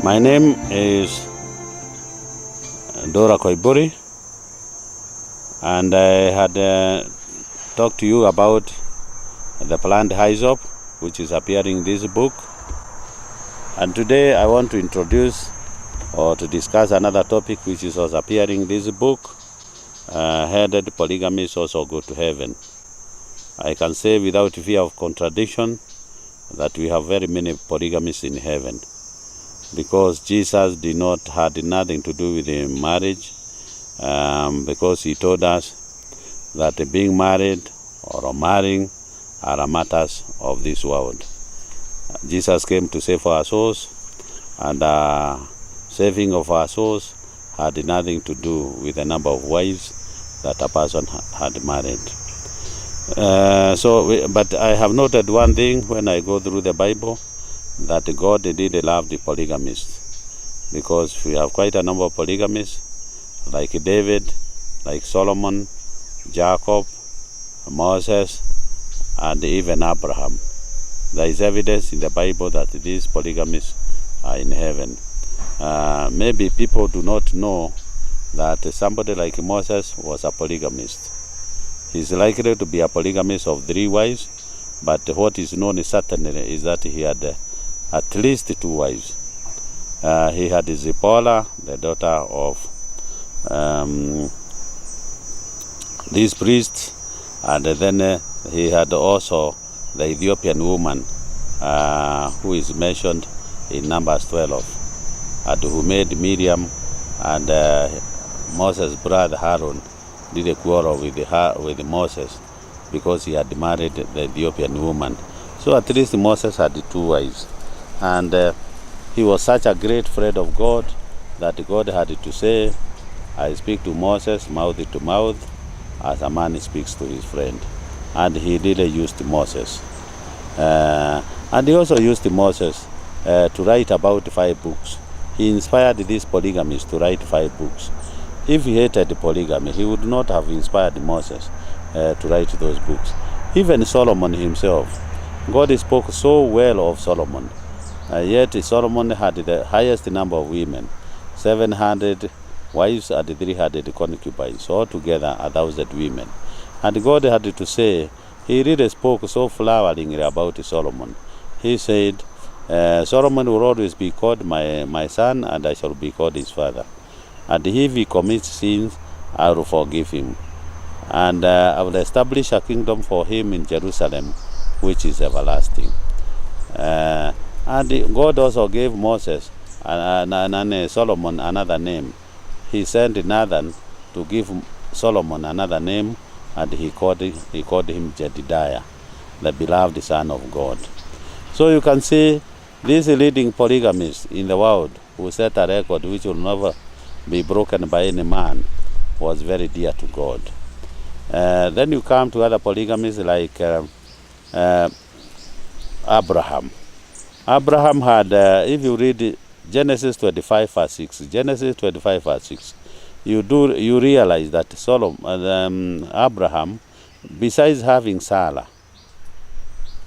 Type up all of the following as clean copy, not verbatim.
My name is Ndura Koimburi, and I had talked to you about the plant hyssop, which is appearing in this book. And today I want to introduce or to discuss another topic which is also appearing in this book, headed Polygamists Also Go to Heaven. I can say without fear of contradiction that we have very many polygamists in heaven, because Jesus had nothing to do with the marriage, because he told us that being married or marrying are matters of this world. Jesus came to save our souls, and saving of our souls had nothing to do with the number of wives that a person had married. But I have noted one thing when I go through the Bible, that God did love the polygamists, because we have quite a number of polygamists, like David, like Solomon, Jacob, Moses, and even Abraham. There is evidence in the Bible that these polygamists are in heaven. Maybe people do not know that somebody like Moses was a polygamist. He's likely to be a polygamist of 3 wives, but what is known certainly is that he had at least 2 wives. He had Zipporah, the daughter of these priests, and then he had also the Ethiopian woman who is mentioned in Numbers 12, and who made Miriam and Moses' brother Aaron did a quarrel with Moses because he had married the Ethiopian woman. So at least Moses had 2 wives. And he was such a great friend of God that God had to say, I speak to Moses mouth to mouth as a man speaks to his friend. And he really used Moses. And he also used Moses to write about 5 books. He inspired these polygamists to write 5 books. If he hated polygamy, he would not have inspired Moses to write those books. Even Solomon himself, God spoke so well of Solomon, yet Solomon had the highest number of women, 700 wives and 300 concubines, altogether 1,000 women. And God had to say, he really spoke so floweringly about Solomon. He said, Solomon will always be called my son, and I shall be called his father. And if he commits sins, I will forgive him. And I will establish a kingdom for him in Jerusalem, which is everlasting. And God also gave Moses and Solomon another name. He sent Nathan to give Solomon another name, and he called him Jedediah, the beloved son of God. So you can see these leading polygamists in the world who set a record which will never be broken by any man, was very dear to God. Then you come to other polygamists like Abraham. Abraham had, if you read Genesis 25 verse 6, you realize that Abraham, besides having Sarah,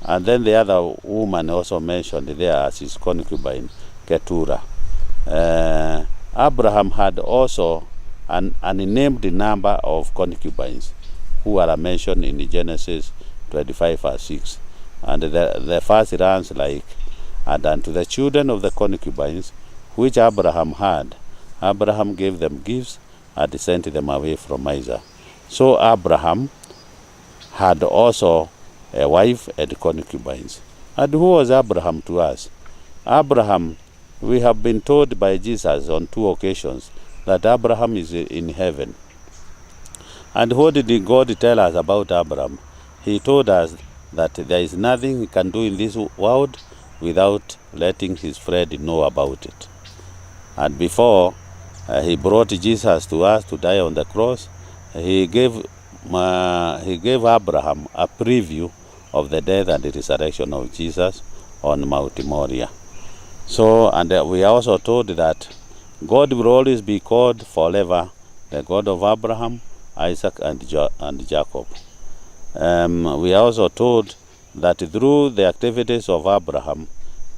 and then the other woman also mentioned there as his concubine, Keturah, Abraham had also an unnamed number of concubines who are mentioned in Genesis 25 verse 6. And the first runs like, and unto the children of the concubines which Abraham had, Abraham gave them gifts and sent them away from Isaac. So Abraham had also a wife and concubines. And who was Abraham to us? Abraham, we have been told by Jesus on 2 occasions that Abraham is in heaven. And what did God tell us about Abraham? He told us that there is nothing he can do in this world without letting his friend know about it. And before he brought Jesus to us to die on the cross, he gave Abraham a preview of the death and the resurrection of Jesus on Mount Moriah. So, and we are also told that God will always be called forever the God of Abraham, Isaac, and Jacob. We are also told that through the activities of Abraham,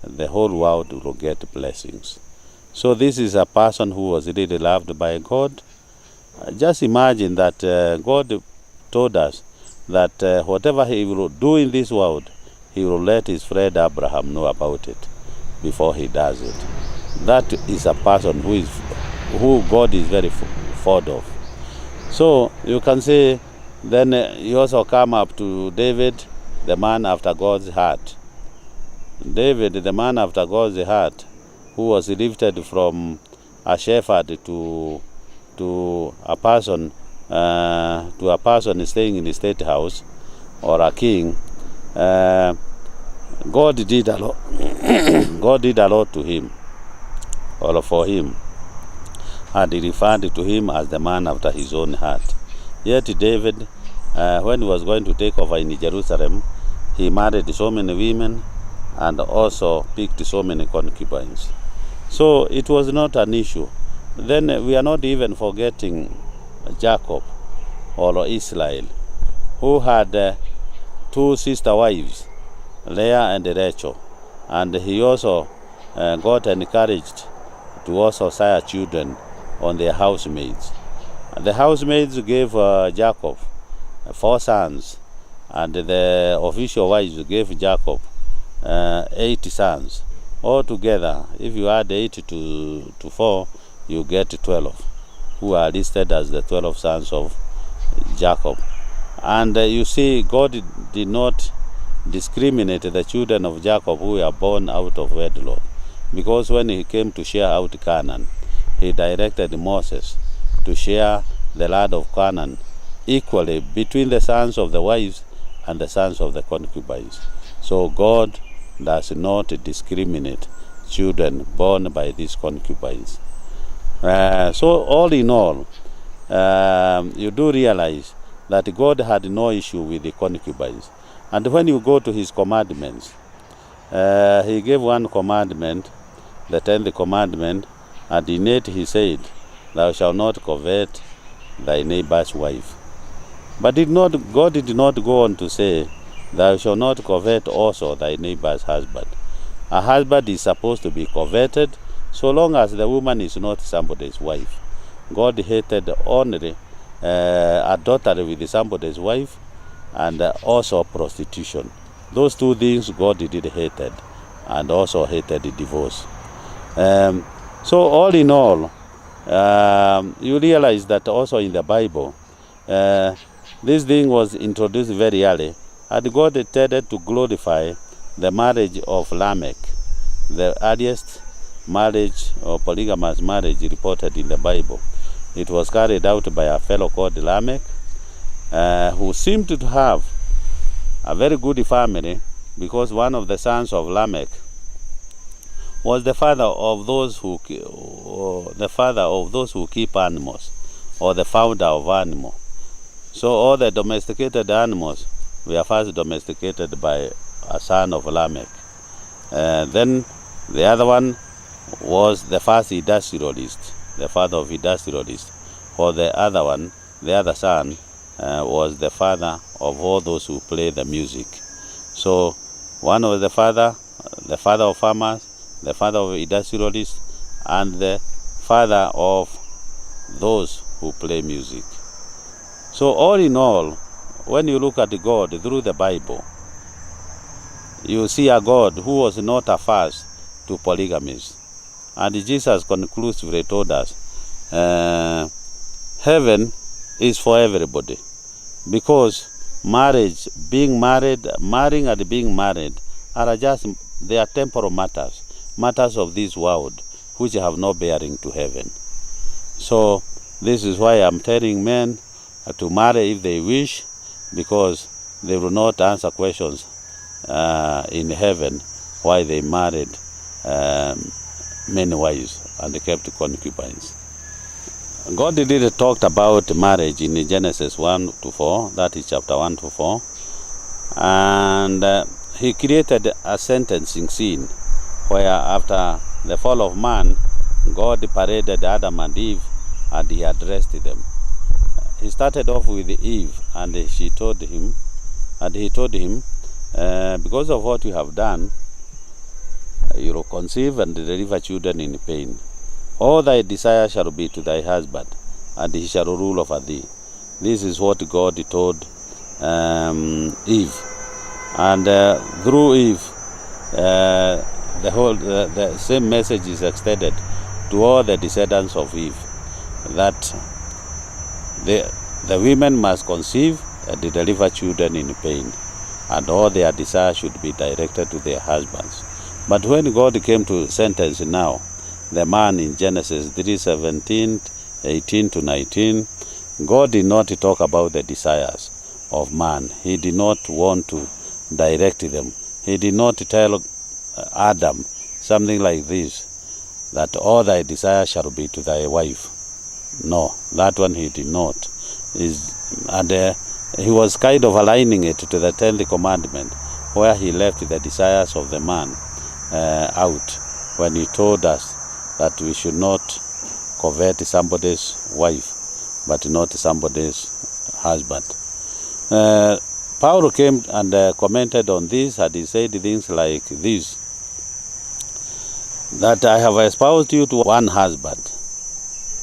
the whole world will get blessings. So this is a person who was really loved by God. Just imagine that God told us that whatever he will do in this world, he will let his friend Abraham know about it before he does it. That is a person who God is very fond of. So you can say, then you also come up to David, the man after God's heart. David, the man after God's heart, who was lifted from a shepherd to a person staying in the state house, or a king. God did a lot. God did a lot to him, or for him, and he referred to him as the man after his own heart. Yet David, when he was going to take over in Jerusalem, he married so many women and also picked so many concubines. So it was not an issue. Then we are not even forgetting Jacob or Israel, who had two sister wives, Leah and Rachel, and he also got encouraged to also sire children on their housemaids. The housemaids gave Jacob 4 sons, and the official wives gave Jacob 8 sons. Altogether, if you add 8 to 4, you get 12, who are listed as the 12 sons of Jacob. And you see, God did not discriminate the children of Jacob who were born out of wedlock, because when he came to share out Canaan, he directed Moses to share the land of Canaan equally between the sons of the wives and the sons of the concubines. So God does not discriminate children born by these concubines. So all in all, you do realize that God had no issue with the concubines. And when you go to his commandments, he gave one commandment, the 10th commandment, and in it he said, "Thou shalt not covet thy neighbor's wife." But God did not go on to say, "Thou shalt not covet also thy neighbor's husband." A husband is supposed to be coveted so long as the woman is not somebody's wife. God hated only adultery with somebody's wife and also prostitution. Those two things God did hated, and also hated divorce. So all in all, you realize that also in the Bible, this thing was introduced very early, and God intended to glorify the marriage of Lamech, the earliest marriage or polygamous marriage reported in the Bible. It was carried out by a fellow called Lamech, who seemed to have a very good family, because one of the sons of Lamech was the father of those who keep animals, or the founder of animals. So all the domesticated animals were first domesticated by a son of Lamech. Then the other one was the first industrialist, the father of industrialists. For the other one, the other son, was the father of all those who play the music. So one was the father of farmers, the father of industrialists, and the father of those who play music. So all in all, when you look at God through the Bible, you see a God who was not averse to polygamists. And Jesus conclusively told us, heaven is for everybody, because marriage, marrying and being married they are temporal matters of this world, which have no bearing to heaven. So this is why I'm telling men to marry if they wish, because they will not answer questions in heaven why they married many wives and kept concubines. God did talk about marriage in Genesis 1-4, that is chapter 1-4, and he created a sentencing scene where after the fall of man, God paraded Adam and Eve and he addressed them. He started off with Eve, and he told him, because of what you have done, you will conceive and deliver children in pain. All thy desire shall be to thy husband, and he shall rule over thee. This is what God told Eve. And through Eve, the same message is extended to all the descendants of Eve, that the women must conceive and deliver children in pain, and all their desire should be directed to their husbands. But when God came to sentence now the man in Genesis 3:17, 18 to 19, God did not talk about the desires of man. He did not want to direct them. He did not tell Adam something like this, that all thy desire shall be to thy wife. No, that one he did not. And he was kind of aligning it to the 10th commandment, where he left the desires of the man out when he told us that we should not covet somebody's wife, but not somebody's husband. Paul came and commented on this, and he said things like this, that I have espoused you to one husband,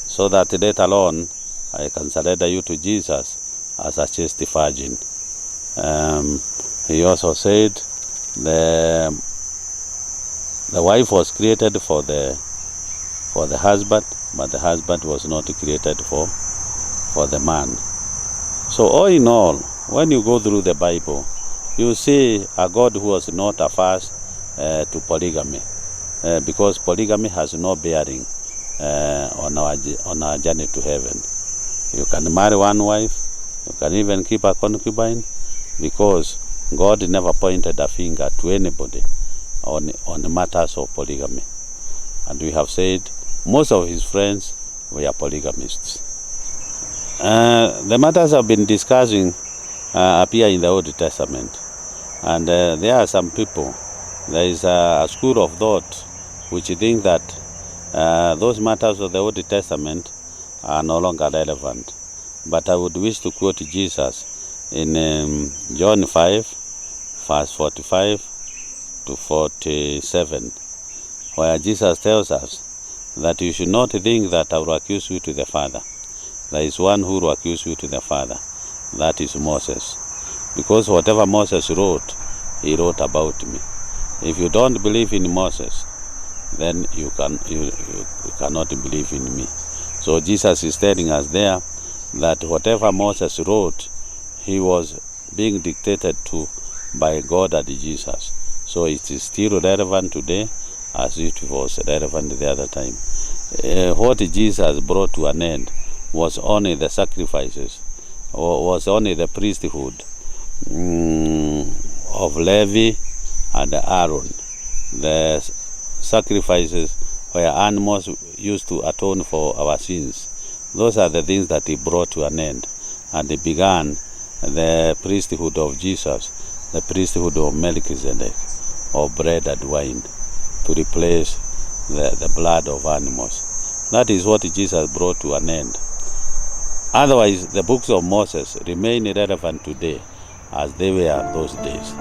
so that later on I can surrender you to Jesus as a chaste virgin. He also said the wife was created for the husband, but the husband was not created for the man. So all in all, when you go through the Bible, you see a God who was not averse to polygamy, because polygamy has no bearing on our journey to heaven. You can marry one wife, you can even keep a concubine, because God never pointed a finger to anybody on the matters of polygamy. And we have said most of his friends were polygamists. The matters I've been discussing appear in the Old Testament, and there are some people, there is a school of thought which think that those matters of the Old Testament are no longer relevant. But I would wish to quote Jesus in John 5, verse 45 to 47, where Jesus tells us that you should not think that I will accuse you to the Father. There is one who will accuse you to the Father, that is Moses. Because whatever Moses wrote, he wrote about me. If you don't believe in Moses, then you cannot believe in me. So Jesus is telling us there that whatever Moses wrote, he was being dictated to by God and Jesus. So it is still relevant today as it was relevant the other time. What Jesus brought to an end was only the sacrifices, or was only the priesthood of Levi and Aaron. The sacrifices where animals used to atone for our sins. Those are the things that he brought to an end. And he began the priesthood of Jesus, the priesthood of Melchizedek, of bread and wine, to replace the blood of animals. That is what Jesus brought to an end. Otherwise, the books of Moses remain relevant today as they were those days.